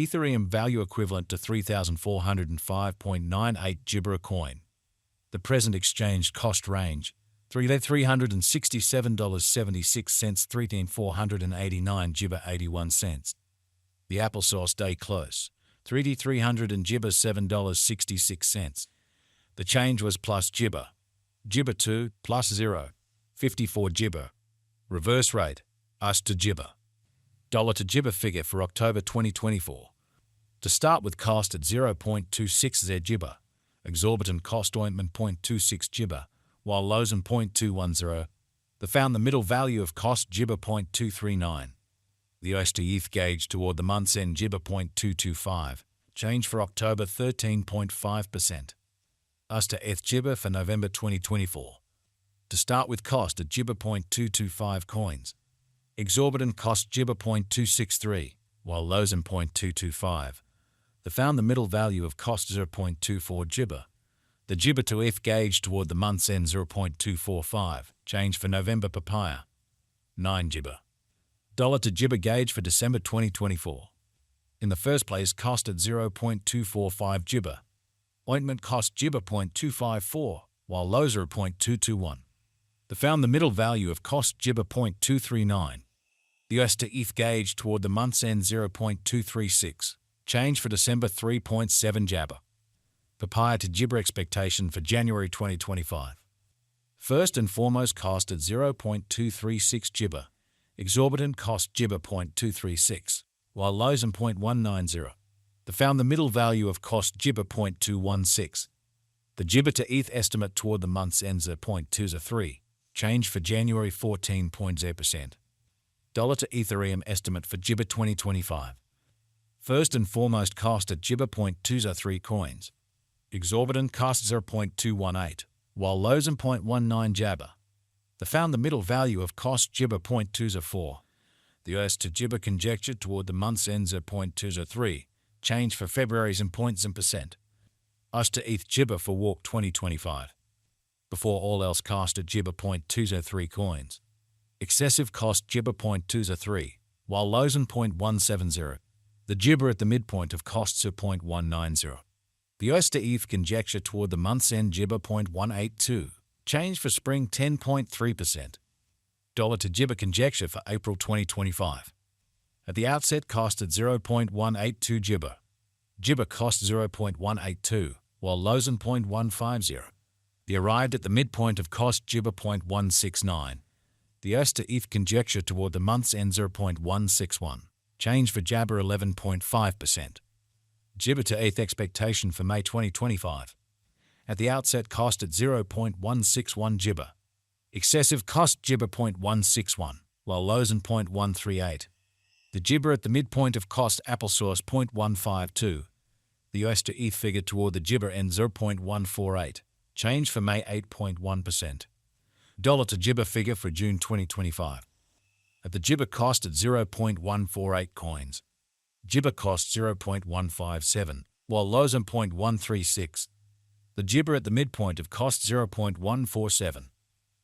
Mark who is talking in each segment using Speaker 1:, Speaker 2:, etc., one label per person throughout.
Speaker 1: Ethereum value equivalent to 3,405.98 Gibber a coin. The present exchange cost range, $367.76, 13,489 Gibber 81 cents. The applesauce day close, 3,300 Gibber $7.66. The change was plus Gibber. Gibber 2 plus 0, 54 Gibber. Reverse rate, US to Gibber. Dollar to Gibber figure for October 2024. To start with, cost at 0.26 Gibber. Exorbitant cost ointment 0.26 Gibber, while lows and 0.210. They found the middle value of cost Gibber 0.239. The US to ETH gauge toward the month's end Gibber 0.225. Change for October 13.5%. US to ETH Gibber for November 2024. To start with, cost at Gibber 0.225 coins. Exorbitant cost Gibber 0.263, while lows in 0.225. They found the middle value of cost 0.24 Gibber. The Gibber to ETH gauge toward the month's end 0.245. Change for November papaya, 9 Gibber. Dollar to Gibber gauge for December 2024. In the first place, cost at 0.245 Gibber. Ointment cost Gibber 0.254, while lows are 0.221. They found the middle value of cost Gibber 0.239. The US to ETH gauge toward the month's end 0.236. Change for December 3.7 Jabber. Papaya to Gibber expectation for January 2025. First and foremost, cost at 0.236 Gibber. Exorbitant cost Gibber 0.236, while lows in 0.190. They found the middle value of cost Gibber 0.216. The Gibber to ETH estimate toward the month's end 0.203. Change for January 14.0%. Dollar to Ethereum estimate for Gibber 2025. First and foremost, cost at Gibber 0.203 coins. Exorbitant cost 0.218, while lows in 0.19 Jabber. They found the middle value of cost Gibber 0.204. The US to Gibber conjecture toward the month's end 0.203. Change for February's in points and percent. US to ETH Gibber for Walk 2025. Before all else, cost at Gibber 0.203 coins. Excessive cost Gibber 0.203, while lows in 0.170. The Gibber at the midpoint of costs are 0.190. The US to ETH conjecture toward the month's end Gibber 0.182. Change for spring 10.3%. Dollar to Gibber conjecture for April 2025. At the outset, cost at 0.182 Gibber. Gibber cost 0.182, while lows in 0.150. They arrived at the midpoint of cost Gibber 0.169. The US to ETH conjecture toward the month's end 0.161. Change for Jabber 11.5%. Gibber to ETH expectation for May 2025. At the outset, cost at 0.161 Gibber. Excessive cost Gibber 0.161, while lows in 0.138. The Gibber at the midpoint of cost applesauce 0.152. The US to ETH figure toward the Gibber end 0.148. Change for May 8.1%. Dollar to Gibber figure for June 2025. At the Gibber cost at 0.148 coins. Gibber cost 0.157, while lows in 0.136. The Gibber at the midpoint of cost 0.147.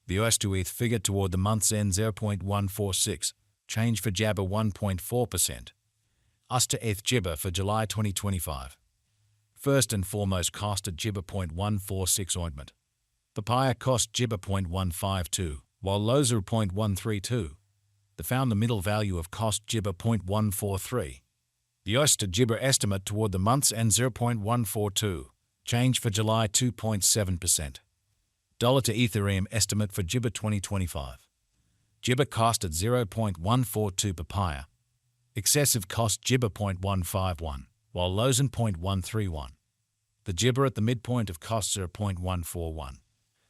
Speaker 1: The US to ETH figure toward the month's end 0.146. Change for Jabber 1.4%. US to ETH Gibber for July 2025. First and foremost, cost at Gibber 0.146 ointment. Papaya cost Gibber 0.152, while lows are 0.132. They found the middle value of cost Gibber 0.143. The US to Gibber estimate toward the month's end 0.142. Change for July 2.7%. Dollar to Ethereum estimate for Gibber 2025. Gibber cost at 0.142 papaya. Excessive cost Gibber 0.151, while lows in 0.131. The Gibber at the midpoint of costs are 0.141.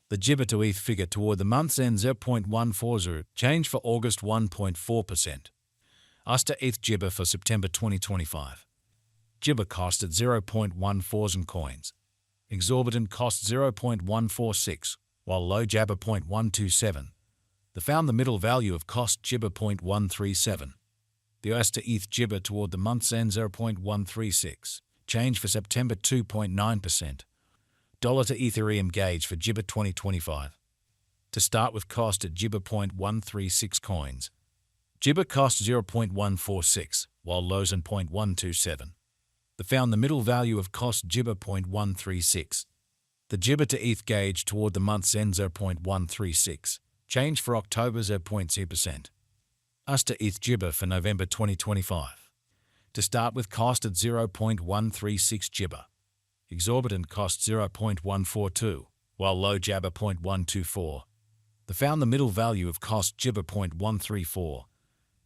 Speaker 1: The Gibber to ETH figure toward the month's end 0.140. Change for August 1.4%. US to ETH Gibber for September 2025. Gibber cost at 0.14 coins. Exorbitant cost 0.146, while low Jabber 0.127. They found the middle value of cost Gibber 0.137. The US to ETH Gibber toward the month's end 0.136. Change for September 2.9%. Dollar to Ethereum gauge for Gibber 2025. To start with, cost at Gibber 0.136 coins. Gibber cost 0.146, while lows in 0.127. They found the middle value of cost Gibber 0.136. The Gibber to ETH gauge toward the month's end 0.136. Change for October 0.0%. US to ETH Gibber for November 2025. To start with, cost at 0.136 Gibber. Exorbitant cost 0.142, while low Jabber 0.124. They found the middle value of cost Gibber 0.134.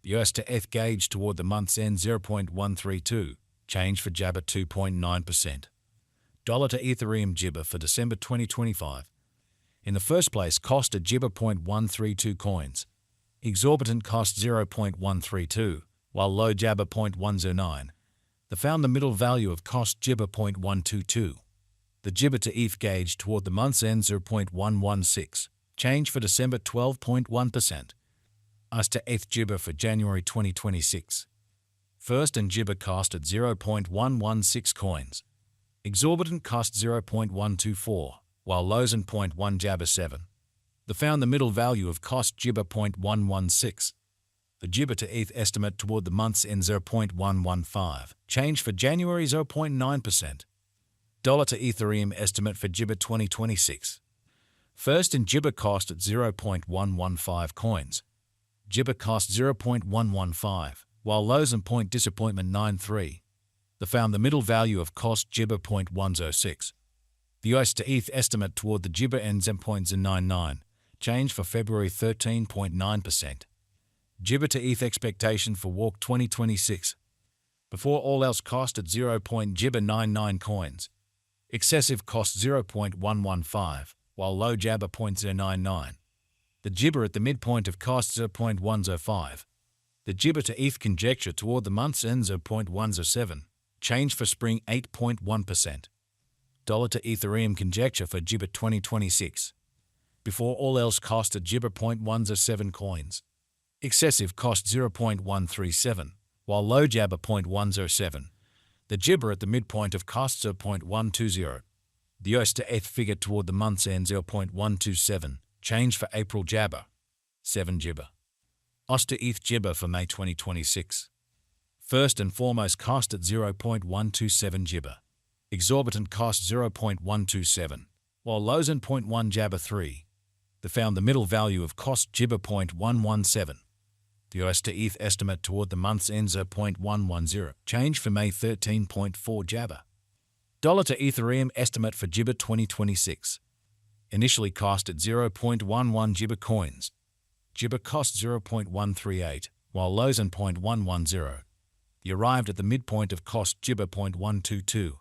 Speaker 1: The US to ETH gauge toward the month's end 0.132. Change for Jabber 2.9%. Dollar to Ethereum Gibber for December 2025. In the first place, cost at Gibber 0.132 coins. Exorbitant cost 0.132, while low Jabber 0.109. They found the middle value of cost Gibber 0.122. The Gibber to ETH gauge toward the month's end 0.116. Change for December 12.1%. US to ETH Gibber for January 2026. First and Gibber cost at 0.116 coins. Exorbitant cost 0.124, while lows in 0.1 Jabber 7. They found the middle value of cost Gibber 0.116. The Gibber to ETH estimate toward the month's end 0.115. Change for January 0.9%. Dollar to Ethereum estimate for Gibber 2026. First in Gibber cost at 0.115 coins. Gibber cost 0.115, while lows in point disappointment 93. They found the middle value of cost Gibber 0.106. The US to ETH estimate toward the Gibber ends 0.099. Change for February 13.9%. Gibber to ETH expectation for Walk 2026. Before all else, cost at 0.Gibber99 coins. Excessive cost 0.115, while low Jabber 0.099. The Gibber at the midpoint of cost 0.105. The Gibber to ETH conjecture toward the month's end 0.107. Change for spring 8.1%. Dollar to Ethereum conjecture for Gibber 2026. Before all else, cost at Gibber 0.107 coins. Excessive cost 0.137, while low Jabber 0.107. The Gibber at the midpoint of cost 0.120. The US to ETH figure toward the month's end 0.127. Change for April Jabber 7 Gibber. US to ETH Gibber for May 2026. First and foremost, cost at 0.127 Gibber. Exorbitant cost 0.127, while lows in 0.1 Jabber 3. They found the middle value of cost Gibber 0.117. The US to ETH estimate toward the month's end 0.110. Change for May 13.4 Jabber. Dollar to Ethereum estimate for Gibber 2026. Initially cost at 0.11 Gibber coins. Gibber cost 0.138, while lows in 0.110. He arrived at the midpoint of cost Gibber 0.122.